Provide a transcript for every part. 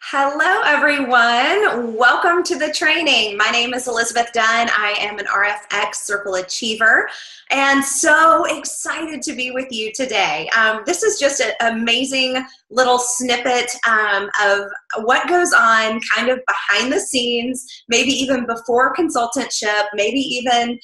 Hello, everyone. Welcome to the training. My name is Elizabeth Dunn. I am an RFX Circle Achiever and so excited to be with you today. This is just an amazing little snippet of what goes on kind of behind the scenes, maybe even before consultantship, maybe even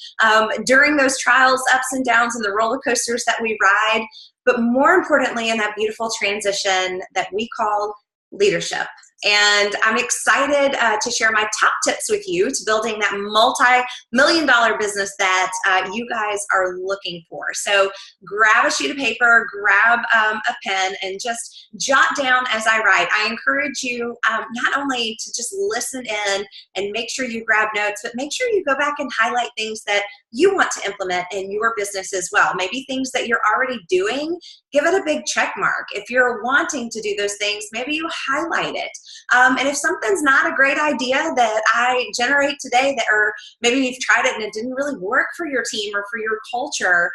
during those trials, ups and downs, and the roller coasters that we ride, but more importantly, in that beautiful transition that we call leadership. And I'm excited to share my top tips with you to building that multi-million-dollar business that you guys are looking for. So grab a sheet of paper, grab a pen, and just jot down as I write. I encourage you not only to just listen in and make sure you grab notes, but make sure you go back and highlight things that you want to implement in your business as well. Maybe things that you're already doing, give it a big check mark. If you're wanting to do those things, maybe you highlight it. And if something's not a great idea that I generate today, or maybe you've tried it and it didn't really work for your team or for your culture,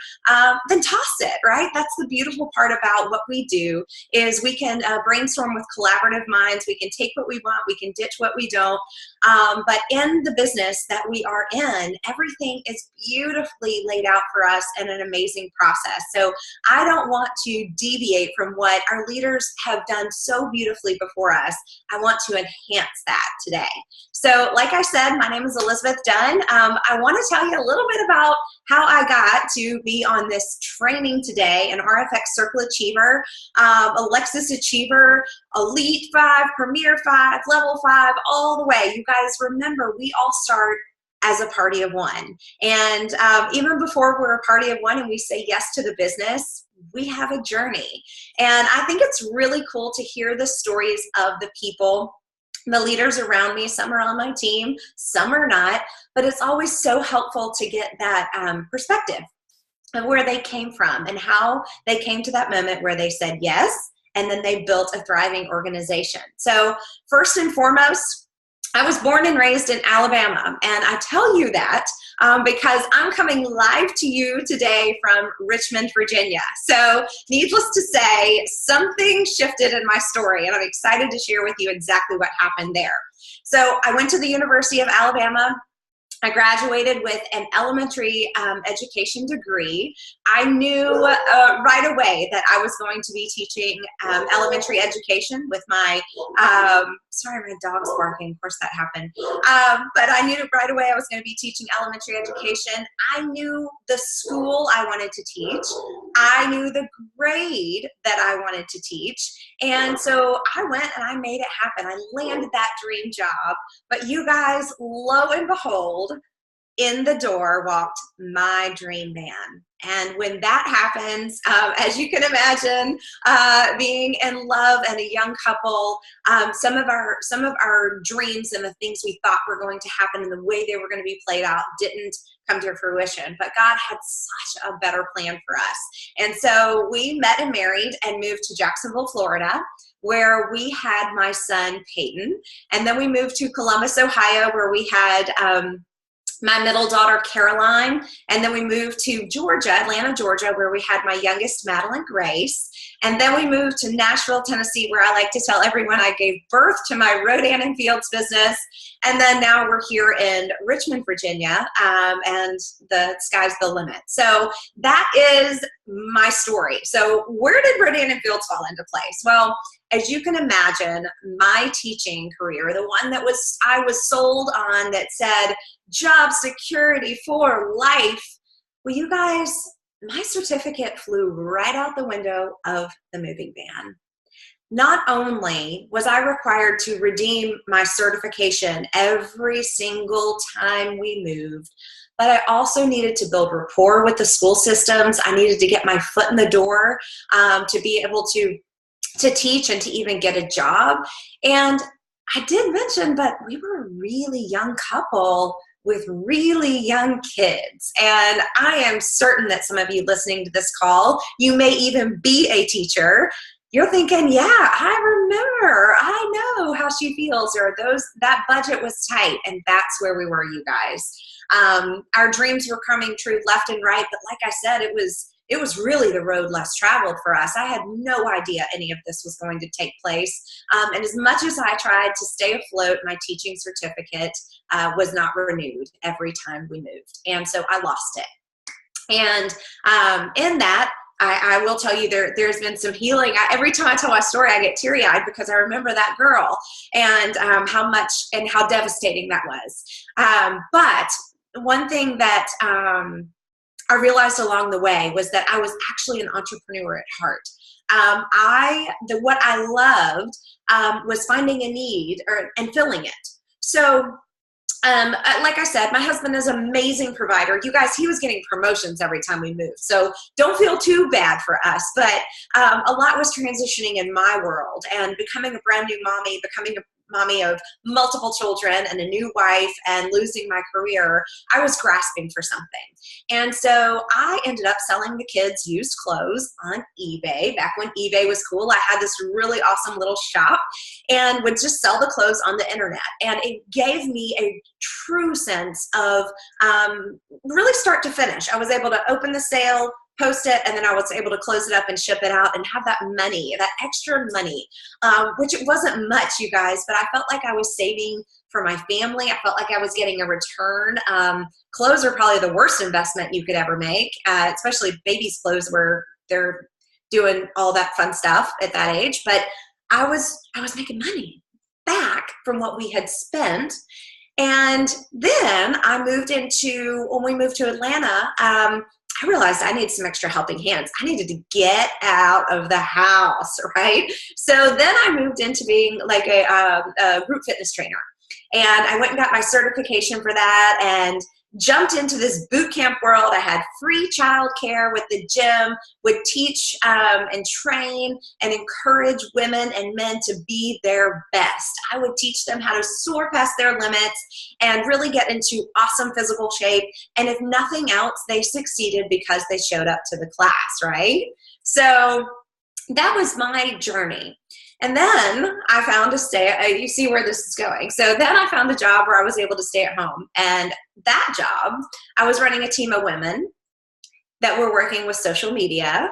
then toss it, right? That's the beautiful part about what we do is we can brainstorm with collaborative minds. We can take what we want, we can ditch what we don't. But in the business that we are in, everything is beautifully laid out for us in an amazing process. So I don't want to deviate from what our leaders have done so beautifully before us. I want to enhance that today. So like I said, my name is Elizabeth Dunn. I want to tell you a little bit about how I got to be on this training today, an RFX Circle Achiever, Alexis Achiever, Elite 5, Premier 5, Level 5, all the way. You guys remember, we all start as a party of one. And even before we're a party of one and we say yes to the business, we have a journey. And I think it's really cool to hear the stories of the people, the leaders around me. Some are on my team, some are not, but it's always so helpful to get that perspective of where they came from and how they came to that moment where they said yes, and then they built a thriving organization. So first and foremost, I was born and raised in Alabama, and I tell you that because I'm coming live to you today from Richmond, Virginia. So needless to say, something shifted in my story, and I'm excited to share with you exactly what happened there. So I went to the University of Alabama. I graduated with an elementary education degree. I knew right away that I was going to be teaching elementary education with my, sorry, my dog's barking, of course that happened. But I knew right away I was going to be teaching elementary education. I knew the school I wanted to teach. I knew the grade that I wanted to teach. And so I went and I made it happen. I landed that dream job. But you guys, lo and behold, in the door walked my dream man. And when that happens, as you can imagine, being in love and a young couple, some of our dreams and the things we thought were going to happen and the way they were going to be played out didn't come to fruition. But God had such a better plan for us. And so we met and married and moved to Jacksonville, Florida, where we had my son, Peyton. And then we moved to Columbus, Ohio, where we had my middle daughter, Caroline. And then we moved to Georgia, Atlanta, Georgia, where we had my youngest, Madeline Grace. And then we moved to Nashville, Tennessee, where I like to tell everyone I gave birth to my Rodan and Fields business. And then now we're here in Richmond, Virginia, and the sky's the limit. So that is my story. So where did Rodan and Fields fall into place? Well, as you can imagine, my teaching career, the one that I was sold on that said job security for life, well, you guys, my certificate flew right out the window of the moving van. Not only was I required to redeem my certification every single time we moved, but I also needed to build rapport with the school systems. I needed to get my foot in the door to be able to teach and to even get a job. And I did mention, but we were a really young couple with really young kids. And I am certain that some of you listening to this call, you may even be a teacher. You're thinking, yeah, I remember, I know how she feels, or that budget was tight. And that's where we were, you guys. Our dreams were coming true left and right. But like I said, it was it was really the road less traveled for us. I had no idea any of this was going to take place. And as much as I tried to stay afloat, my teaching certificate was not renewed every time we moved. And so I lost it. And in that, I will tell you there's been some healing. Every time I tell my story, I get teary-eyed because I remember that girl and how much and how devastating that was. But one thing that I realized along the way was that I was actually an entrepreneur at heart. What I loved was finding a need and filling it. So like I said, my husband is an amazing provider. You guys, he was getting promotions every time we moved. So don't feel too bad for us. But a lot was transitioning in my world and becoming a brand new mommy, becoming a mommy of multiple children and a new wife and losing my career. I was grasping for something. And so I ended up selling the kids used clothes on eBay. Back when eBay was cool, I had this really awesome little shop and would just sell the clothes on the internet. And it gave me a true sense of really start to finish. I was able to open the sale, post it, and then I was able to close it up and ship it out and have that money, that extra money, which it wasn't much, you guys, but I felt like I was saving for my family. I felt like I was getting a return. Clothes are probably the worst investment you could ever make, especially babies' clothes where they're doing all that fun stuff at that age. But I was making money back from what we had spent. And then when we moved to Atlanta, I realized I needed some extra helping hands. I needed to get out of the house, right? So then I moved into being like a group fitness trainer. And I went and got my certification for that and jumped into this boot camp world. I had free childcare with the gym, would teach and train and encourage women and men to be their best. I would teach them how to soar past their limits and really get into awesome physical shape. And if nothing else, they succeeded because they showed up to the class, right? So that was my journey. And then I found you see where this is going. So then I found a job where I was able to stay at home. And that job, I was running a team of women that were working with social media,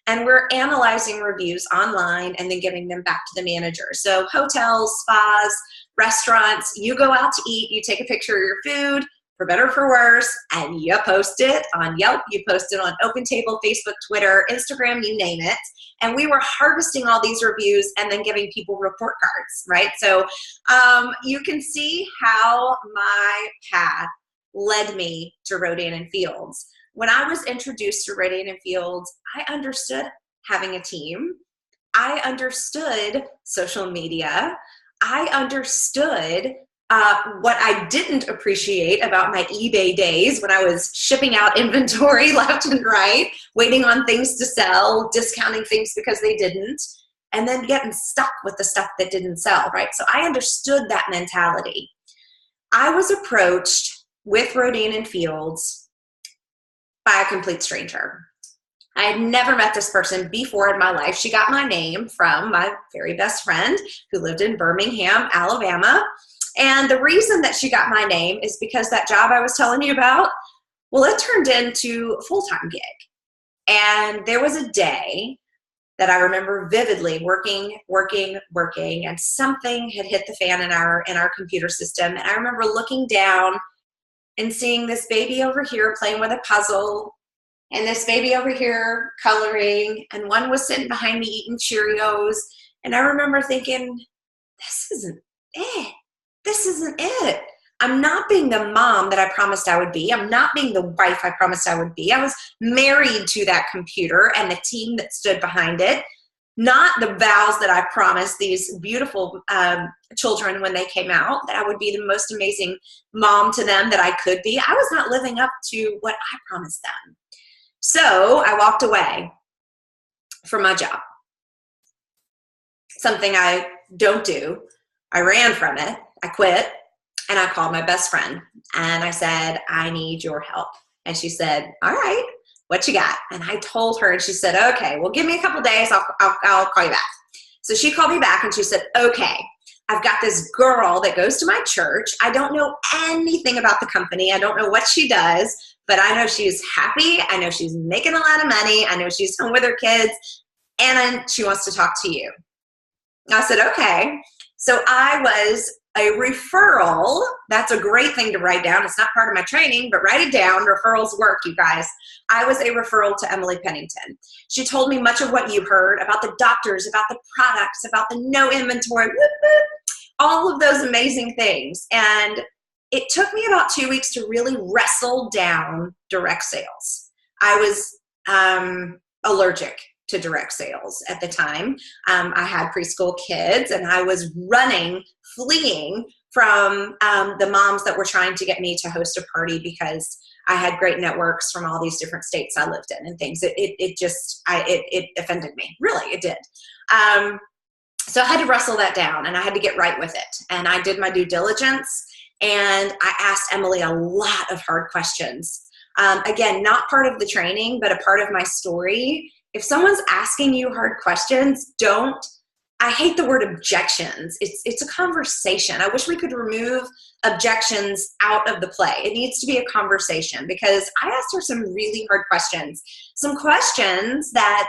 and we're analyzing reviews online and then giving them back to the manager. So hotels, spas, restaurants, you go out to eat, you take a picture of your food, for better or for worse, and you post it on Yelp, you post it on OpenTable, Facebook, Twitter, Instagram, you name it. And we were harvesting all these reviews and then giving people report cards, right? So you can see how my path led me to Rodan & Fields. When I was introduced to Rodan & Fields, I understood having a team. I understood social media. I understood what I didn't appreciate about my eBay days when I was shipping out inventory left and right, waiting on things to sell, discounting things because they didn't, and then getting stuck with the stuff that didn't sell, right? So I understood that mentality. I was approached with Rodan & Fields by a complete stranger. I had never met this person before in my life. She got my name from my very best friend who lived in Birmingham, Alabama. And the reason that she got my name is because that job I was telling you about, well, it turned into a full-time gig. And there was a day that I remember vividly working, and something had hit the fan in our computer system. And I remember looking down and seeing this baby over here playing with a puzzle, and this baby over here coloring, and one was sitting behind me eating Cheerios. And I remember thinking, this isn't it. This isn't it. I'm not being the mom that I promised I would be. I'm not being the wife I promised I would be. I was married to that computer and the team that stood behind it, not the vows that I promised these beautiful children when they came out, that I would be the most amazing mom to them that I could be. I was not living up to what I promised them. So I walked away from my job. Something I don't do. I ran from it. I quit, and I called my best friend, and I said, I need your help. And she said, all right, what you got? And I told her, and she said, okay, well, give me a couple days. I'll call you back. So she called me back, and she said, okay, I've got this girl that goes to my church. I don't know anything about the company. I don't know what she does, but I know she's happy. I know she's making a lot of money. I know she's home with her kids, and she wants to talk to you. I said, okay. So I was a referral. That's a great thing to write down. It's not part of my training, but write it down. Referrals work, you guys. I was a referral to Emily Pennington. She told me much of what you heard about the doctors, about the products, about the no inventory, all of those amazing things. And it took me about 2 weeks to really wrestle down direct sales. I was allergic to direct sales at the time. I had preschool kids, and I was fleeing from the moms that were trying to get me to host a party because I had great networks from all these different states I lived in and things. It offended me. Really, it did. So I had to wrestle that down, and I had to get right with it. And I did my due diligence, and I asked Emily a lot of hard questions. Again, not part of the training, but a part of my story. If someone's asking you hard questions, I hate the word objections. It's a conversation. I wish we could remove objections out of the play. It needs to be a conversation, because I asked her some really hard questions. Some questions that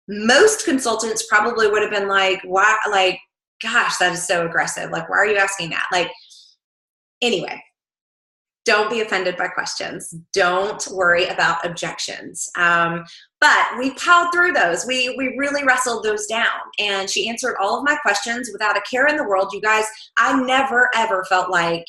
most consultants probably would have been like, why, like, gosh, that is so aggressive. Like, why are you asking that? Like, anyway, don't be offended by questions. Don't worry about objections. But we plowed through those. We really wrestled those down. And she answered all of my questions without a care in the world. You guys, I never, ever felt like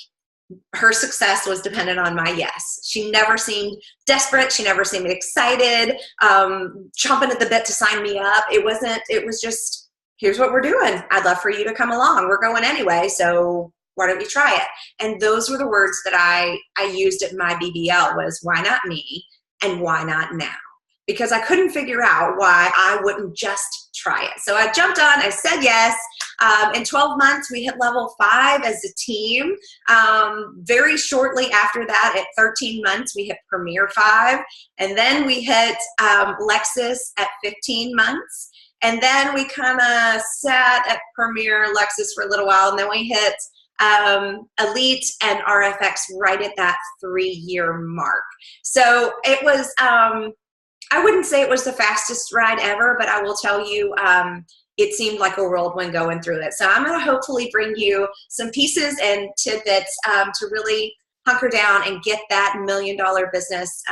her success was dependent on my yes. She never seemed desperate. She never seemed excited, chomping at the bit to sign me up. It was just, here's what we're doing. I'd love for you to come along. We're going anyway, so why don't you try it? And those were the words that I used at my BBL was, why not me and why not now? Because I couldn't figure out why I wouldn't just try it. So I jumped on, I said yes. In 12 months, we hit level 5 as a team. Very shortly after that, at 13 months, we hit Premier 5. And then we hit Lexus at 15 months. And then we kind of sat at Premier Lexus for a little while. And then we hit Elite and RFX right at that 3-year mark. So it was, I wouldn't say it was the fastest ride ever, but I will tell you, it seemed like a whirlwind going through it. So I'm going to hopefully bring you some pieces and tidbits to really hunker down and get that $1 million business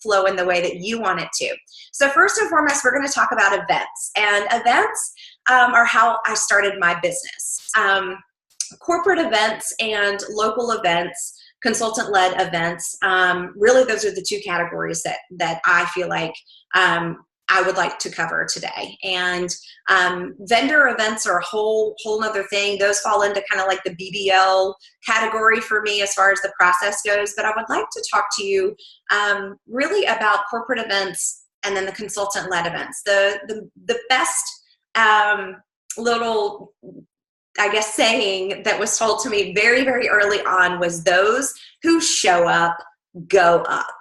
flow in the way that you want it to. So first and foremost, we're going to talk about events. And events are how I started my business. Corporate events and local events, consultant-led events, really those are the two categories that I feel like I would like to cover today. And vendor events are a whole nother thing. Those fall into kind of like the BBL category for me as far as the process goes. But I would like to talk to you really about corporate events and then the consultant-led events. The best little, I guess, saying that was told to me very, very early on was those who show up, go up.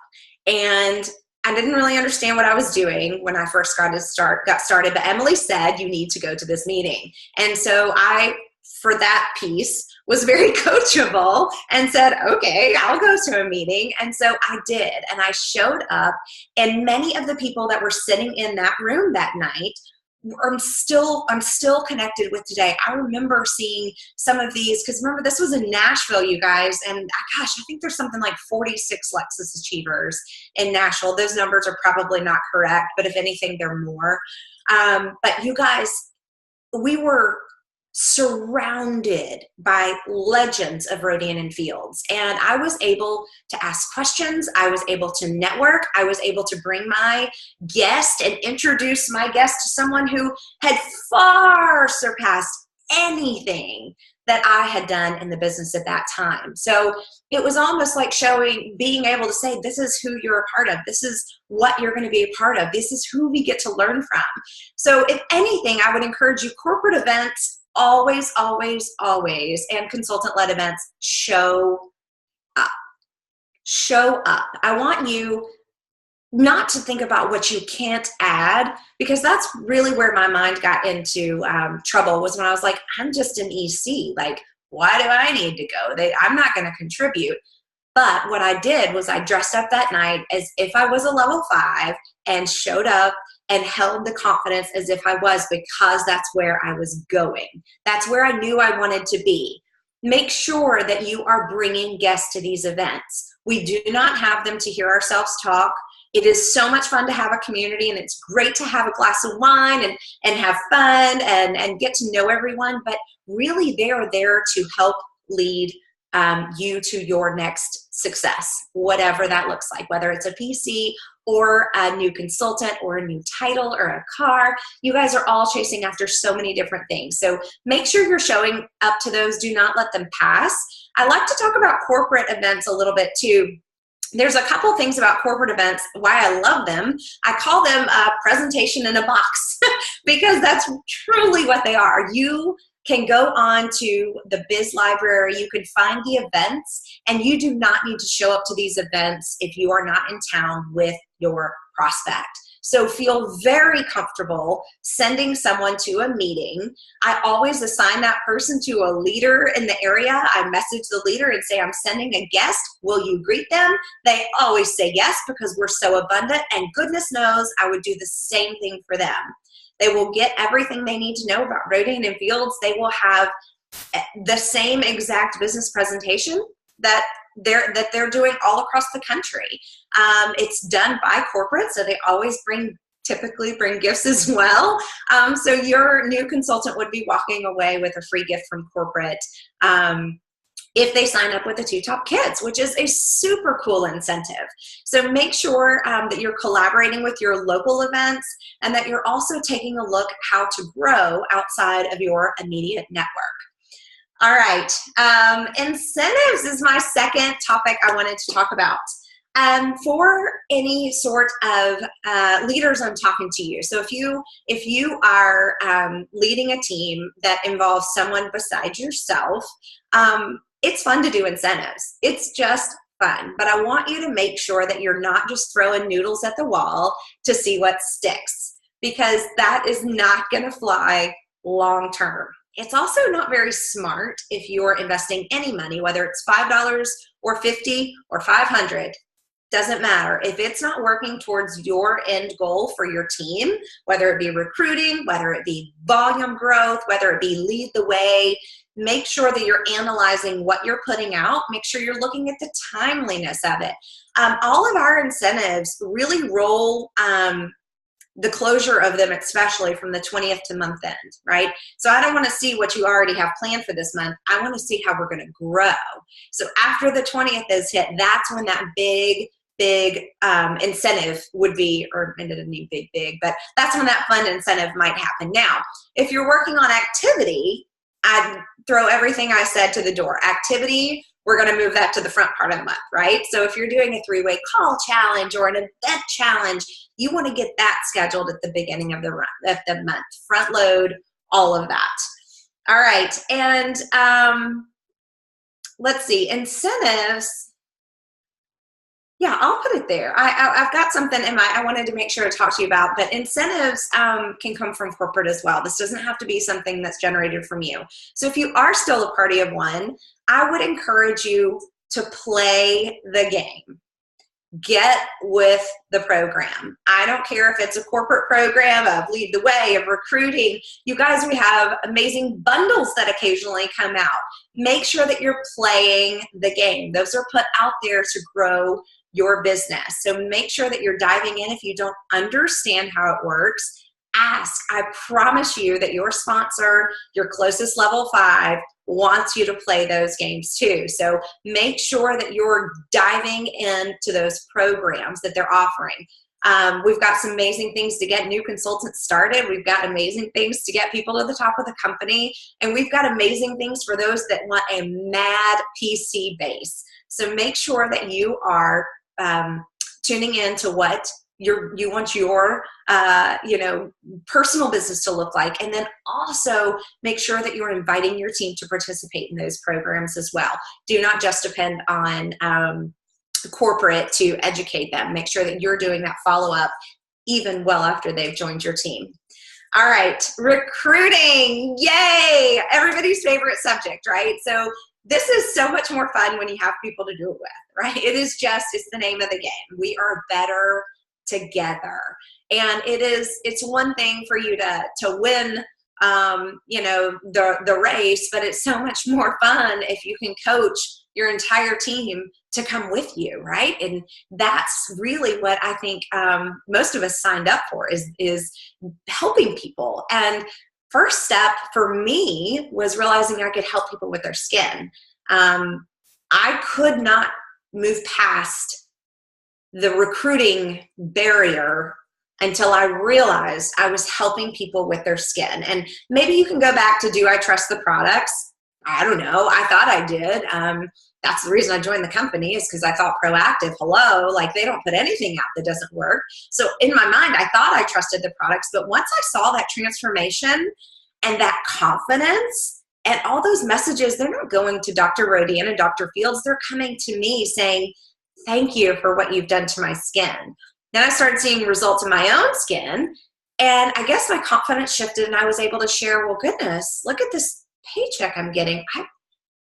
And I didn't really understand what I was doing when I first got started, but Emily said, you need to go to this meeting. And so I, for that piece, was very coachable and said, okay, I'll go to a meeting. And so I did, and I showed up, and many of the people that were sitting in that room that night I'm still connected with today. I remember seeing some of these, because remember, this was in Nashville, you guys, and gosh, I think there's something like 46 Lexus Achievers in Nashville. Those numbers are probably not correct, but if anything, they're more. But you guys, we were surrounded by legends of Rodan and Fields. And I was able to ask questions. I was able to network. I was able to bring my guest and introduce my guest to someone who had far surpassed anything that I had done in the business at that time. So it was almost like being able to say, this is who you're a part of. This is what you're going to be a part of. This is who we get to learn from. So if anything, I would encourage you, corporate events, always, always, always, and consultant-led events, show up. Show up. I want you not to think about what you can't add, because that's really where my mind got into trouble, was when I was like, I'm just an EC. Like, why do I need to go? I'm not going to contribute. But what I did was I dressed up that night as if I was a level 5 and showed up and held the confidence as if I was, because that's where I was going. That's where I knew I wanted to be. Make sure that you are bringing guests to these events. We do not have them to hear ourselves talk. It is so much fun to have a community, and it's great to have a glass of wine and have fun and get to know everyone, but really they are there to help lead you to your next success, whatever that looks like, whether it's a PC or a new consultant or a new title or a car. You guys are all chasing after so many different things. So make sure you're showing up to those. Do not let them pass. I like to talk about corporate events a little bit too. There's a couple things about corporate events, why I love them. I call them a presentation in a box because that's truly what they are. You can go on to the Biz Library, you can find the events, and you do not need to show up to these events if you are not in town with your prospect. So feel very comfortable sending someone to a meeting. I always assign that person to a leader in the area. I message the leader and say, I'm sending a guest. Will you greet them? They always say yes because we're so abundant, and goodness knows I would do the same thing for them. They will get everything they need to know about rotating in fields. They will have the same exact business presentation that they're doing all across the country. It's done by corporate, so they always typically bring gifts as well. So your new consultant would be walking away with a free gift from corporate if they sign up with the 2 top kids, which is a super cool incentive. So make sure that you're collaborating with your local events and that you're also taking a look how to grow outside of your immediate network. All right, incentives is my second topic I wanted to talk about. For any sort of leaders I'm talking to you. So if you are leading a team that involves someone besides yourself, it's fun to do incentives. It's just fun. But I want you to make sure that you're not just throwing noodles at the wall to see what sticks, because that is not going to fly long term. It's also not very smart if you're investing any money, whether it's $5 or $50 or $500. Doesn't matter. If it's not working towards your end goal for your team, whether it be recruiting, whether it be volume growth, whether it be lead the way, make sure that you're analyzing what you're putting out. Make sure you're looking at the timeliness of it. All of our incentives really roll the closure of them, especially from the 20th to month end, right? So I don't want to see what you already have planned for this month. I want to see how we're going to grow. So after the 20th is hit, that's when that big incentive would be, or it didn't mean big, but that's when that fund incentive might happen. Now, if you're working on activity, I'd throw everything I said to the door. Activity, we're going to move that to the front part of the month, right? So if you're doing a 3-way call challenge or an event challenge, you want to get that scheduled at the beginning of the month. Front load all of that. All right, and let's see, incentives. Yeah, I'll put it there. I've got something in I wanted to make sure to talk to you about, but incentives can come from corporate as well. This doesn't have to be something that's generated from you. So if you are still a party of one, I would encourage you to play the game. Get with the program. I don't care if it's a corporate program of Lead the Way, of recruiting. You guys, we have amazing bundles that occasionally come out. Make sure that you're playing the game. Those are put out there to grow your business. So make sure that you're diving in. If you don't understand how it works, ask. I promise you that your sponsor, your closest level 5, wants you to play those games too. So make sure that you're diving into those programs that they're offering. We've got some amazing things to get new consultants started. We've got amazing things to get people to the top of the company. And we've got amazing things for those that want a mad PC base. So make sure that you are tuning in to what you want your personal business to look like, and then also make sure that you're inviting your team to participate in those programs as well. Do not just depend on corporate to educate them. Make sure that you're doing that follow-up even well after they've joined your team. All right, recruiting, yay! yeah, everybody's favorite subject, right? So this is so much more fun when you have people to do it with, right? It's the name of the game. We are better together. And it's one thing for you to win, the race, but it's so much more fun if you can coach your entire team to come with you, right? And that's really what I think most of us signed up for is helping people. And first step for me was realizing I could help people with their skin. I could not move past the recruiting barrier until I realized I was helping people with their skin. And maybe you can go back to, do I trust the products? I don't know. I thought I did. That's the reason I joined the company, is because I thought proactive, hello, like they don't put anything out that doesn't work. So in my mind, I thought I trusted the products, but once I saw that transformation and that confidence and all those messages, they're not going to Dr. Rodian and Dr. Fields, they're coming to me saying, thank you for what you've done to my skin. Then I started seeing results in my own skin, and I guess my confidence shifted and I was able to share, well, goodness, look at this paycheck I'm getting.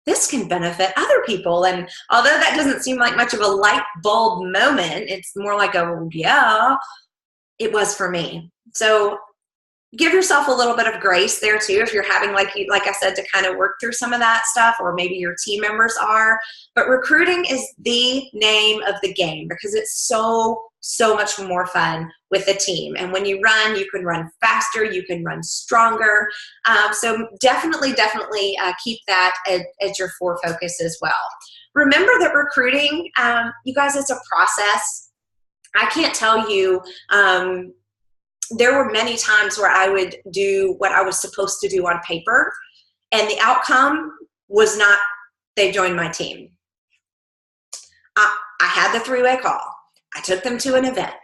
This can benefit other people. And although that doesn't seem like much of a light bulb moment, it's more like yeah, it was for me. So give yourself a little bit of grace there too, if you're having, like I said, to kind of work through some of that stuff, or maybe your team members are. But recruiting is the name of the game because it's so much more fun with a team. And when you run, you can run faster, you can run stronger. So definitely keep that as your focus as well. Remember that recruiting, you guys, it's a process. I can't tell you, there were many times where I would do what I was supposed to do on paper, and the outcome was not, they joined my team. I had the 3-way call. I took them to an event.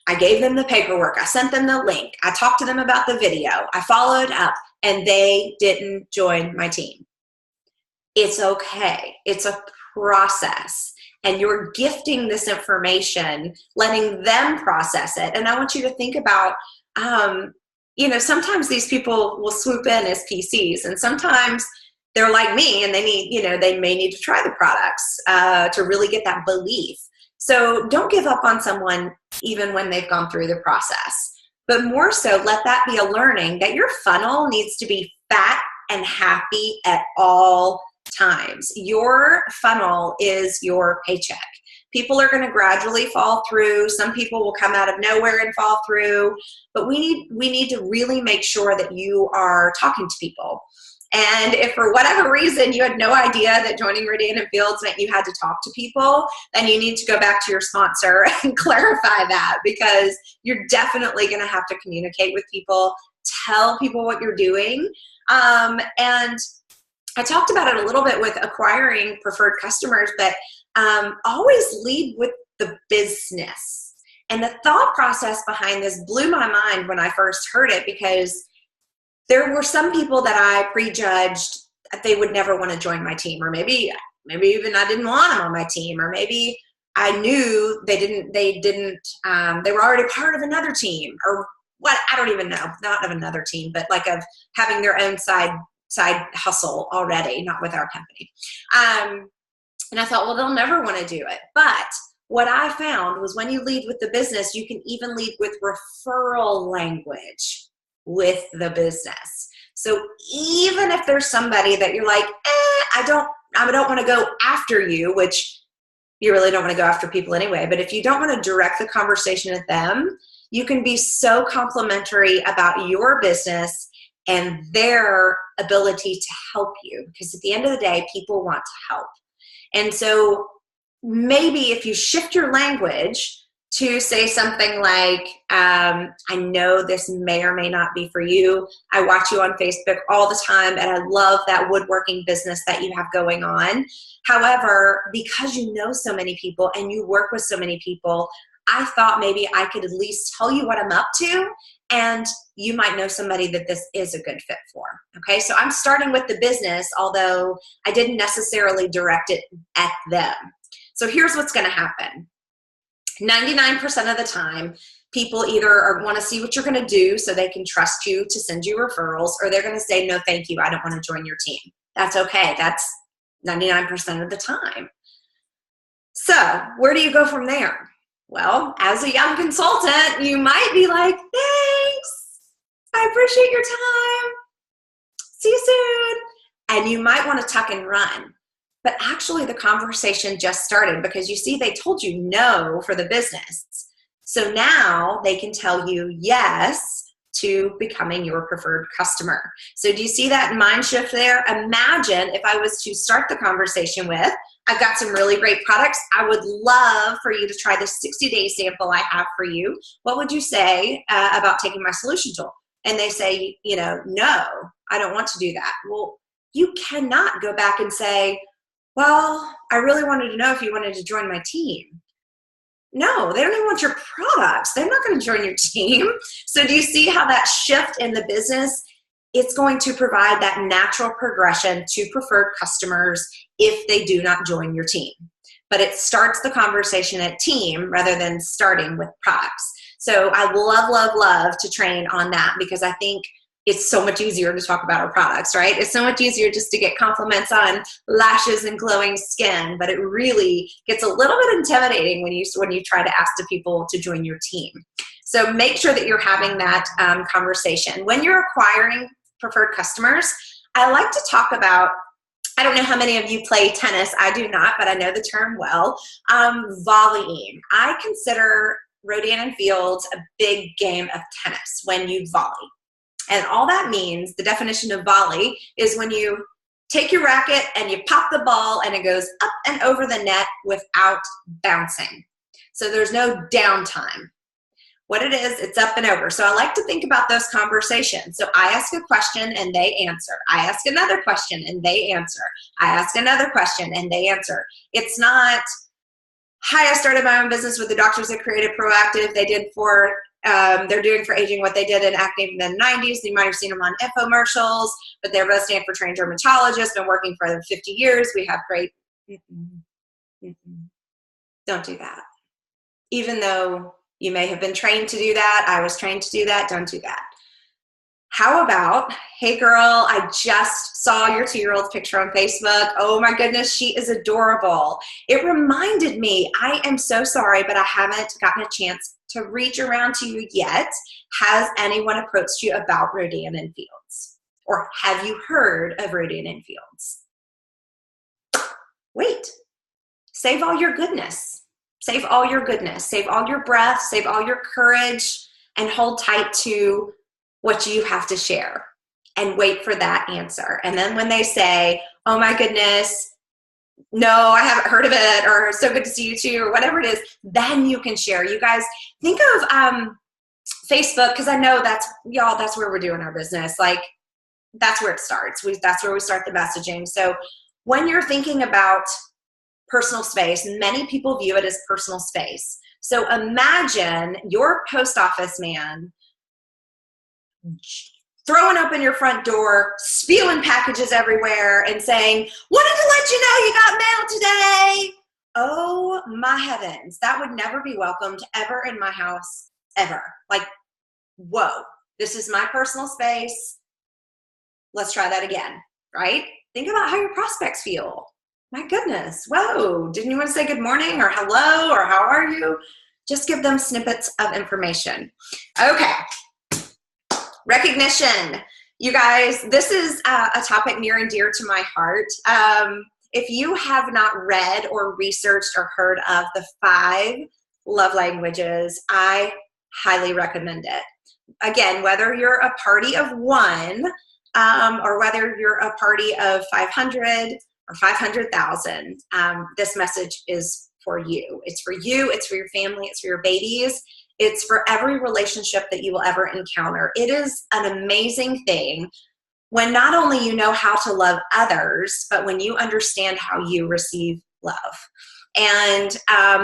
I gave them the paperwork. I sent them the link. I talked to them about the video. I followed up, and they didn't join my team. It's okay. It's a process. And you're gifting this information, letting them process it. And I want you to think about, sometimes these people will swoop in as PCs, and sometimes they're like me and they may need to try the products to really get that belief. So don't give up on someone even when they've gone through the process. But more so, let that be a learning that your funnel needs to be fat and happy at all times. Your funnel is your paycheck. People are going to gradually fall through. Some people will come out of nowhere and fall through. But we need to really make sure that you are talking to people. And if for whatever reason you had no idea that joining Rodian and Fields meant you had to talk to people, then you need to go back to your sponsor and clarify that, because you're definitely going to have to communicate with people, tell people what you're doing. And I talked about it a little bit with acquiring preferred customers, but always lead with the business. And the thought process behind this blew my mind when I first heard it, because there were some people that I prejudged that they would never want to join my team, or maybe even I didn't want them on my team, or maybe I knew they were already part of another team, or what, I don't even know, not of another team, but like of having their own side hustle already, not with our company. And I thought, well, they'll never want to do it. But what I found was when you lead with the business, you can even lead with referral language with the business. So even if there's somebody that you're like, I don't want to go after you, which you really don't want to go after people anyway, but if you don't want to direct the conversation at them, you can be so complimentary about your business and their ability to help you, because at the end of the day, people want to help. And so maybe if you shift your language to say something like, I know this may or may not be for you. I watch you on Facebook all the time, and I love that woodworking business that you have going on. However, because you know so many people and you work with so many people, I thought maybe I could at least tell you what I'm up to, and you might know somebody that this is a good fit for. Okay, so I'm starting with the business, although I didn't necessarily direct it at them. So here's what's going to happen. 99% of the time, people either want to see what you're going to do so they can trust you to send you referrals, or they're going to say, no, thank you, I don't want to join your team. That's okay. That's 99% of the time. So where do you go from there? Well, as a young consultant, you might be like, thanks, I appreciate your time, see you soon. And you might want to tuck and run. But actually the conversation just started, because you see, they told you no for the business. So now they can tell you yes to becoming your preferred customer. So do you see that mind shift there? Imagine if I was to start the conversation with, I've got some really great products. I would love for you to try this 60-day sample I have for you. What would you say about taking my solution tool? And they say, no, I don't want to do that. Well, you cannot go back and say, well, I really wanted to know if you wanted to join my team. No, they don't even want your products. They're not going to join your team. So do you see how that shift in the business, it's going to provide that natural progression to preferred customers if they do not join your team. But it starts the conversation at team rather than starting with products. So I love, love, love to train on that, because I think it's so much easier to talk about our products, right? It's so much easier just to get compliments on lashes and glowing skin, but it really gets a little bit intimidating when you try to ask the people to join your team. So make sure that you're having that conversation. When you're acquiring preferred customers, I like to talk about, I don't know how many of you play tennis. I do not, but I know the term well. Volleying. I consider Rodan and Fields a big game of tennis when you volley. And all that means, the definition of volley, is when you take your racket and you pop the ball and it goes up and over the net without bouncing. So there's no downtime. What it is, it's up and over. So I like to think about those conversations. So I ask a question and they answer. I ask another question and they answer. I ask another question and they answer. It's not, hi, I started my own business with the doctors at Creative Proactive. They're doing for aging what they did in acne in the 90s. You might have seen them on infomercials, but they both stand for trained dermatologists, been working for 50 years. We have great, don't do that. Even though you may have been trained to do that, I was trained to do that, don't do that. How about, hey girl, I just saw your 2-year-old's picture on Facebook. Oh my goodness, she is adorable. It reminded me, I am so sorry, but I haven't gotten a chance to reach around to you yet. Has anyone approached you about Rodan and Fields? Or have you heard of Rodan and Fields? Wait, save all your goodness. Save all your goodness. Save all your breath. Save all your courage, and hold tight to what you have to share and wait for that answer. And then when they say, oh my goodness, no, I haven't heard of it, or so good to see you too, or whatever it is, then you can share. You guys think of Facebook, because I know that's where we're doing our business. Like, that's where it starts. That's where we start the messaging. So when you're thinking about personal space, many people view it as personal space. So imagine your post office man throwing open your front door, spewing packages everywhere, and saying, wanted to let you know you got mail today. Oh my heavens, that would never be welcomed ever in my house, ever. Like, whoa, this is my personal space. Let's try that again, right? Think about how your prospects feel. My goodness, whoa, didn't you want to say good morning or hello or how are you? Just give them snippets of information. Okay. Recognition. You guys, this is a topic near and dear to my heart. If you have not read or researched or heard of the 5 love languages, I highly recommend it. Again, whether you're a party of 1 or whether you're a party of 500 or 500,000, this message is for you. It's for you, it's for your family, it's for your babies. It's for every relationship that you will ever encounter. It is an amazing thing when not only you know how to love others, but when you understand how you receive love. And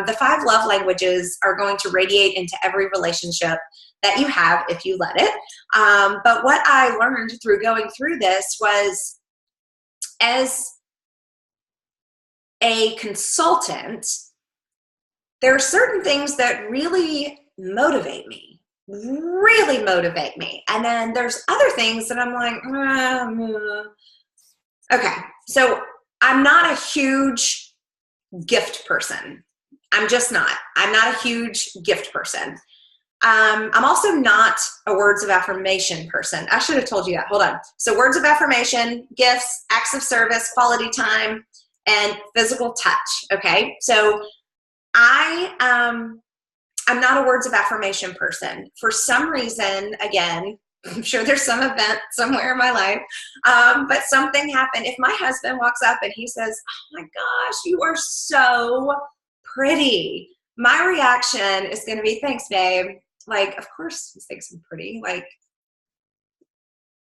the 5 love languages are going to radiate into every relationship that you have if you let it. But what I learned through going through this was, as a consultant, there are certain things that really motivate me, really motivate me. And then there's other things that I'm like, okay, so I'm not a huge gift person. I'm just not. I'm not a huge gift person. I'm also not a words of affirmation person. I should have told you that. Hold on. So words of affirmation, gifts, acts of service, quality time, and physical touch. Okay. So I'm not a words of affirmation person. For some reason, again, I'm sure there's some event somewhere in my life, but something happened. If my husband walks up and he says, "Oh my gosh, you are so pretty," my reaction is going to be, "Thanks, babe." Like, of course he thinks I'm pretty. Like,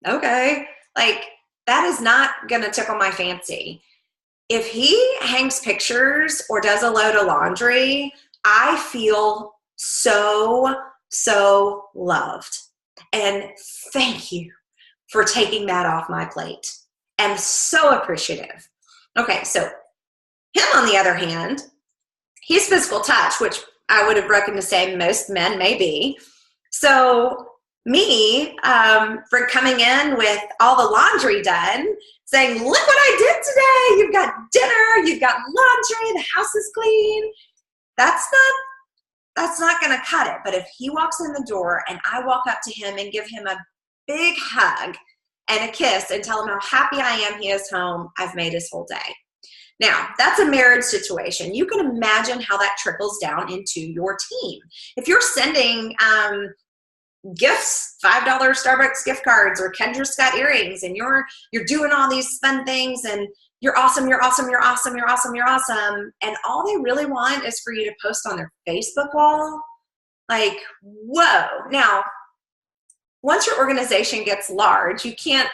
okay. Like, that is not going to tickle my fancy. If he hangs pictures or does a load of laundry, I feel so, so loved. And thank you for taking that off my plate. I'm so appreciative. Okay, so him, on the other hand, he's physical touch, which I would have reckoned to say most men may be. So me, for coming in with all the laundry done, saying, "Look what I did today. You've got dinner, you've got laundry, the house is clean." That's not going to cut it. But if he walks in the door and I walk up to him and give him a big hug and a kiss and tell him how happy I am he is home, I've made his whole day. Now, that's a marriage situation. You can imagine how that trickles down into your team. If you're sending gifts, $5 Starbucks gift cards or Kendra Scott earrings, and you're doing all these fun things, and you're awesome, you're awesome, you're awesome, you're awesome, you're awesome, and all they really want is for you to post on their Facebook wall, like, whoa. Now, once your organization gets large, you can't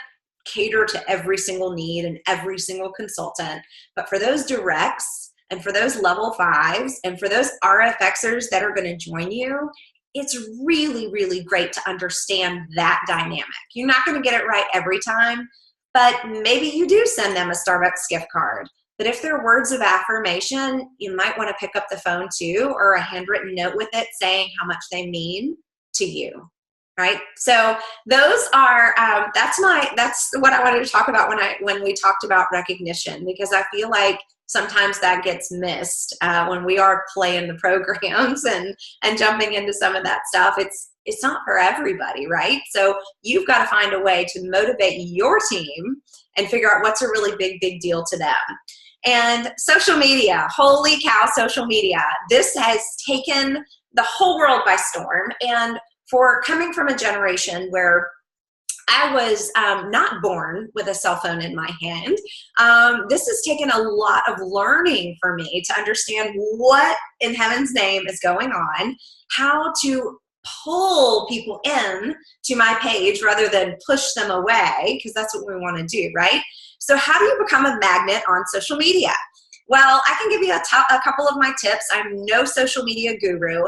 cater to every single need and every single consultant. But for those directs and for those level 5s and for those RFXers that are going to join you, it's really, really great to understand that dynamic. You're not going to get it right every time, but maybe you do send them a Starbucks gift card. But if they're words of affirmation, you might want to pick up the phone too, or a handwritten note with it saying how much they mean to you. Right. So those are, that's what I wanted to talk about when we talked about recognition, because I feel like sometimes that gets missed when we are playing the programs and jumping into some of that stuff. It's not for everybody, right? So you've got to find a way to motivate your team and figure out what's a really big deal to them. And social media, holy cow, social media. This has taken the whole world by storm. And for coming from a generation where I was not born with a cell phone in my hand, this has taken a lot of learning for me to understand what in heaven's name is going on, how to pull people in to my page rather than push them away, because that's what we want to do, right? So how do you become a magnet on social media? Well, I can give you a couple of my tips. I'm no social media guru.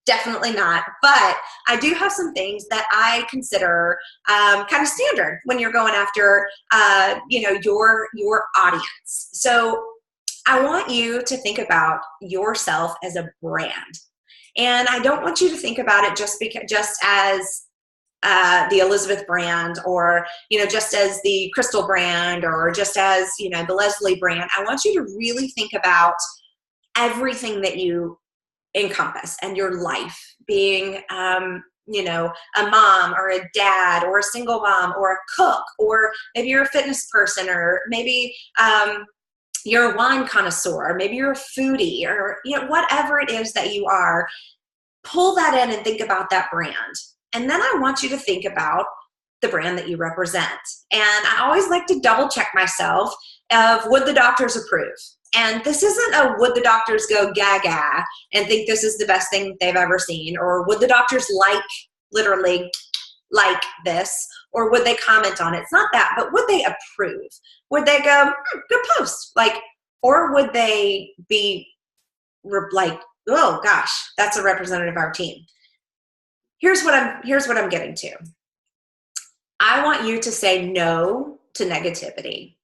Definitely not. But I do have some things that I consider kind of standard when you're going after, your audience. So I want you to think about yourself as a brand. And I don't want you to think about it just as the Elizabeth brand, or, just as the Crystal brand, or just as, the Leslie brand. I want you to really think about everything that you encompass and your life, being a mom or a dad or a single mom or a cook, or maybe you're a fitness person, or maybe you're a wine connoisseur, or maybe you're a foodie, or whatever it is that you are. Pull that in and think about that brand. And then I want you to think about the brand that you represent. And I always like to double check myself of, would the doctors approve? And this isn't a would the doctors go gaga and think this is the best thing they've ever seen, or would the doctors literally like this, or would they comment on it? It's not that, but would they approve? Would they go, good post? Or would they be like, oh gosh, that's a representative of our team. Here's what I'm getting to. I want you to say no to negativity,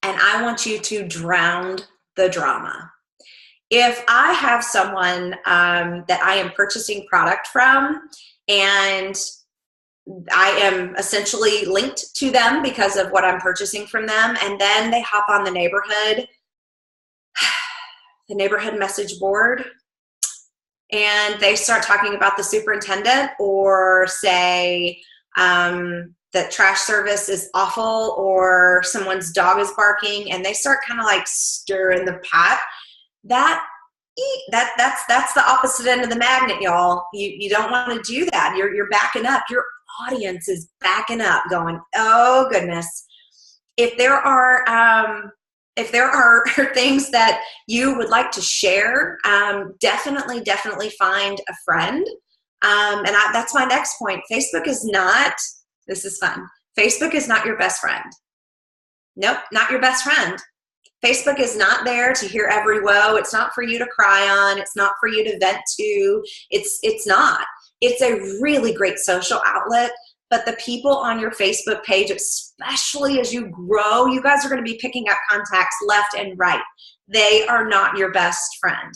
and I want you to drown the drama. If I have someone that I am purchasing product from, and I am essentially linked to them because of what I'm purchasing from them, and then they hop on the neighborhood message board, and they start talking about the superintendent, or say that trash service is awful, or someone's dog is barking, and they start kind of like stirring the pot. That's the opposite end of the magnet, y'all. You don't want to do that. You're backing up. Your audience is backing up, going, oh goodness. If there are things that you would like to share, definitely find a friend. And that's my next point. Facebook is not. This is fun. Facebook is not your best friend. Nope, not your best friend. Facebook is not there to hear every woe. It's not for you to cry on. It's not for you to vent to. It's not. It's a really great social outlet, but the people on your Facebook page, especially as you grow, you guys are going to be picking up contacts left and right. They are not your best friend.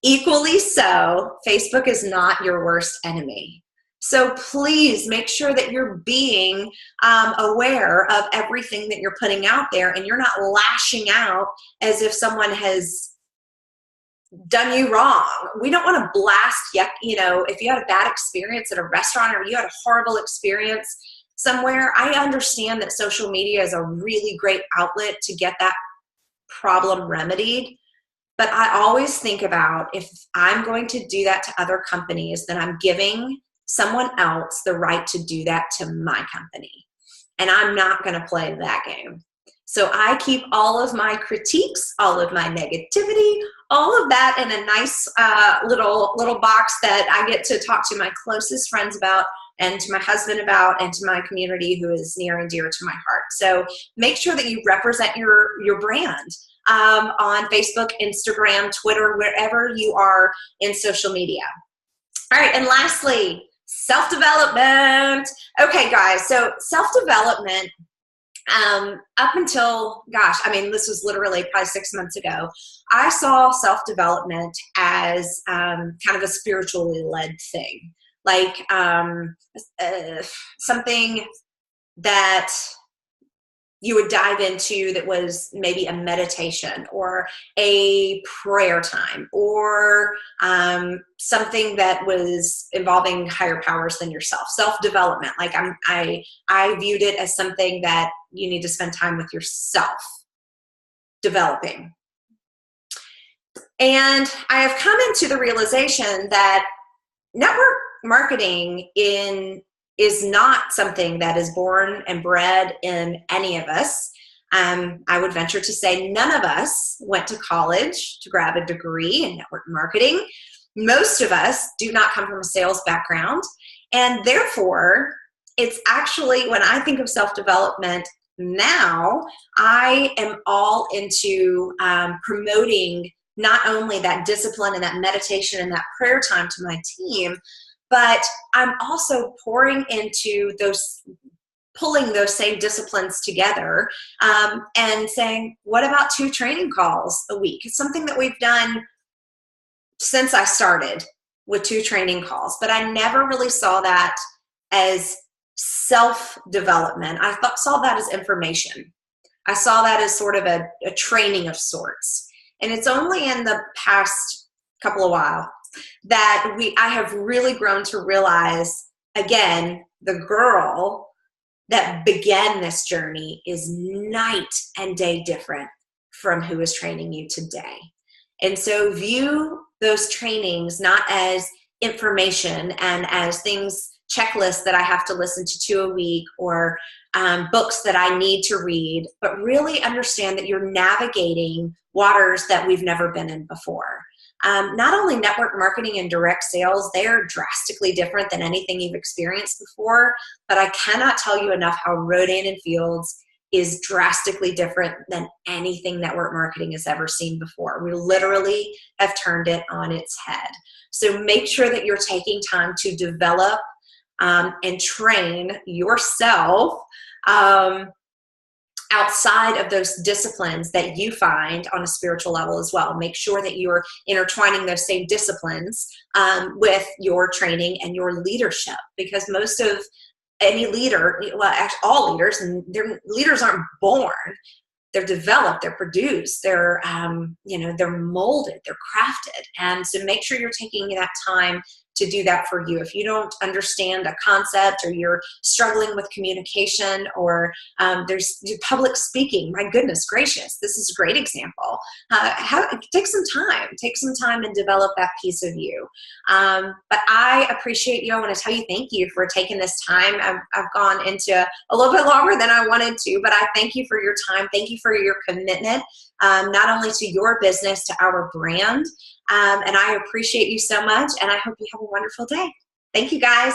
Equally so, Facebook is not your worst enemy. So please make sure that you're being aware of everything that you're putting out there, and you're not lashing out as if someone has done you wrong. We don't want to blast, if you had a bad experience at a restaurant, or you had a horrible experience somewhere. I understand that social media is a really great outlet to get that problem remedied. But I always think about, if I'm going to do that to other companies, then I'm giving someone else the right to do that to my company. And I'm not going to play that game. So I keep all of my critiques, all of my negativity, all of that in a nice little box that I get to talk to my closest friends about, and to my husband about, and to my community who is near and dear to my heart. So make sure that you represent your brand on Facebook, Instagram, Twitter, wherever you are in social media. All right, and lastly, self-development. Okay, guys, so self-development, up until, this was literally probably 6 months ago, I saw self-development as kind of a spiritually led thing, like something that you would dive into that was maybe a meditation or a prayer time, or something that was involving higher powers than yourself. Self-development, like I viewed it as something that you need to spend time with yourself developing. And I have come into the realization that network marketing is not something that is born and bred in any of us. I would venture to say none of us went to college to grab a degree in network marketing. Most of us do not come from a sales background. And therefore, it's actually, when I think of self-development now, I am all into promoting not only that discipline and that meditation and that prayer time to my team, but I'm also pouring into pulling those same disciplines together, and saying, what about 2 training calls a week? It's something that we've done since I started, with 2 training calls, but I never really saw that as self-development. I saw that as information. I saw that as sort of a training of sorts. And it's only in the past couple of while that I have really grown to realize, again, the girl that began this journey is night and day different from who is training you today. And so view those trainings not as information and as things, checklists that I have to listen to a week, or books that I need to read, but really understand that you're navigating waters that we've never been in before. Not only network marketing and direct sales, they are drastically different than anything you've experienced before, but I cannot tell you enough how Rodan and Fields is drastically different than anything network marketing has ever seen before. We literally have turned it on its head. So make sure that you're taking time to develop and train yourself outside of those disciplines that you find on a spiritual level as well. Make sure that you're intertwining those same disciplines with your training and your leadership, because most of any leader, well, actually all leaders, and their leaders aren't born. They're developed, they're produced, they're they're molded, they're crafted. And so make sure you're taking that time to do that for you. If you don't understand a concept, or you're struggling with communication, or there's public speaking, my goodness gracious, this is a great example. Take some time and develop that piece of you. But I appreciate you. I want to tell you thank you for taking this time. I've gone into a little bit longer than I wanted to, but I thank you for your time. Thank you for your commitment, not only to your business, to our brand. And I appreciate you so much, and I hope you have a wonderful day. Thank you, guys.